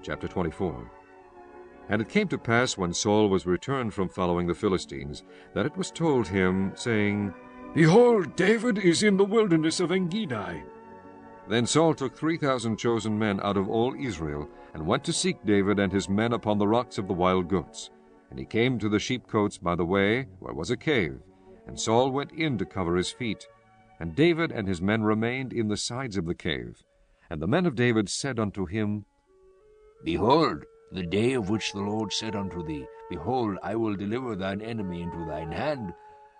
Chapter 24. And it came to pass, when Saul was returned from following the Philistines, that it was told him, saying, Behold, David is in the wilderness of Engedi. Then Saul took 3,000 chosen men out of all Israel, and went to seek David and his men upon the rocks of the wild goats. And he came to the sheepcotes by the way, where was a cave. And Saul went in to cover his feet. And David and his men remained in the sides of the cave. And the men of David said unto him, Behold, the day of which the Lord said unto thee, Behold, I will deliver thine enemy into thine hand,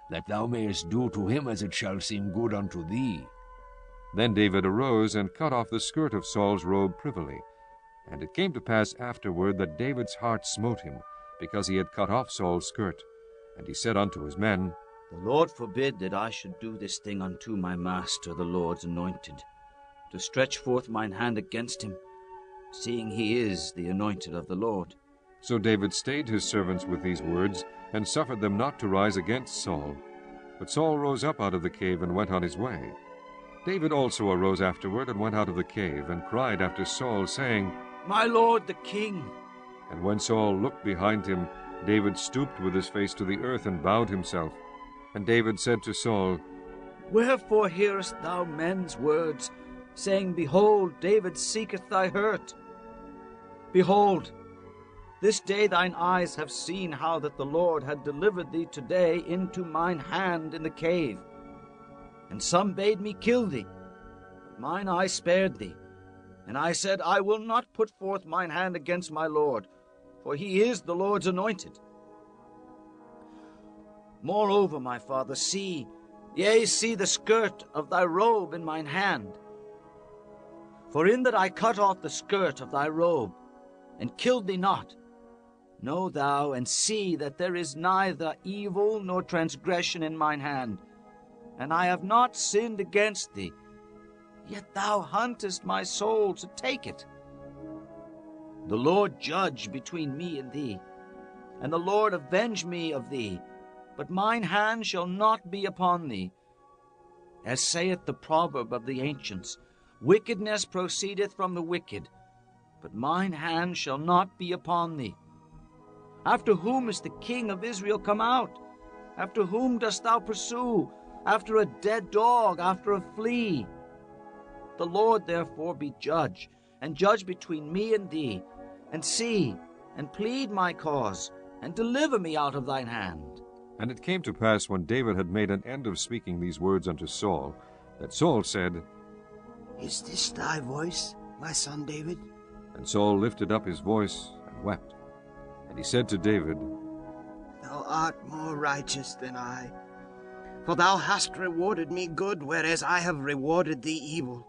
that thou mayest do to him as it shall seem good unto thee. Then David arose and cut off the skirt of Saul's robe privily. And it came to pass afterward that David's heart smote him, because he had cut off Saul's skirt. And he said unto his men, The Lord forbid that I should do this thing unto my master, the Lord's anointed, to stretch forth mine hand against him, seeing he is the anointed of the Lord. So David stayed his servants with these words, and suffered them not to rise against Saul. But Saul rose up out of the cave and went on his way. David also arose afterward and went out of the cave, and cried after Saul, saying, My lord the king. And when Saul looked behind him, David stooped with his face to the earth and bowed himself. And David said to Saul, Wherefore hearest thou men's words, saying, Behold, David seeketh thy hurt? Behold, this day thine eyes have seen how that the Lord had delivered thee today into mine hand in the cave. And some bade me kill thee, but mine eye spared thee. And I said, I will not put forth mine hand against my Lord, for he is the Lord's anointed. Moreover, my father, see, yea, see the skirt of thy robe in mine hand. For in that I cut off the skirt of thy robe, and killed thee not, know thou and see that there is neither evil nor transgression in mine hand, and I have not sinned against thee, yet thou huntest my soul to take it. The Lord judge between me and thee, and the Lord avenge me of thee, but mine hand shall not be upon thee. As saith the proverb of the ancients, Wickedness proceedeth from the wicked, but mine hand shall not be upon thee. After whom is the king of Israel come out? After whom dost thou pursue? After a dead dog, after a flea. The Lord therefore be judge, and judge between me and thee, and see, and plead my cause, and deliver me out of thine hand. And it came to pass, when David had made an end of speaking these words unto Saul, that Saul said, Is this thy voice, my son David? And Saul lifted up his voice and wept. And he said to David, Thou art more righteous than I, for thou hast rewarded me good, whereas I have rewarded thee evil.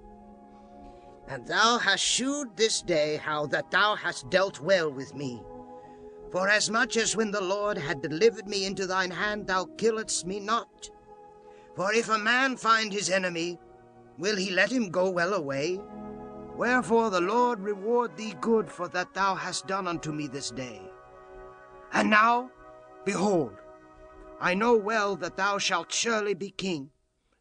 And thou hast shewed this day how that thou hast dealt well with me. Forasmuch as when the Lord had delivered me into thine hand, thou killedst me not. For if a man find his enemy, will he let him go well away? Wherefore the Lord reward thee good for that thou hast done unto me this day. And now, behold, I know well that thou shalt surely be king,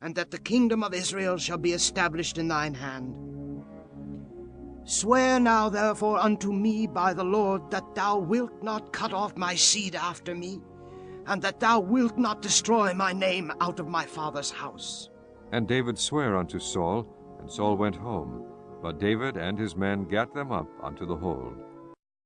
and that the kingdom of Israel shall be established in thine hand. Swear now therefore unto me by the Lord that thou wilt not cut off my seed after me, and that thou wilt not destroy my name out of my father's house. And David sware unto Saul, and Saul went home. But David and his men gat them up unto the hold.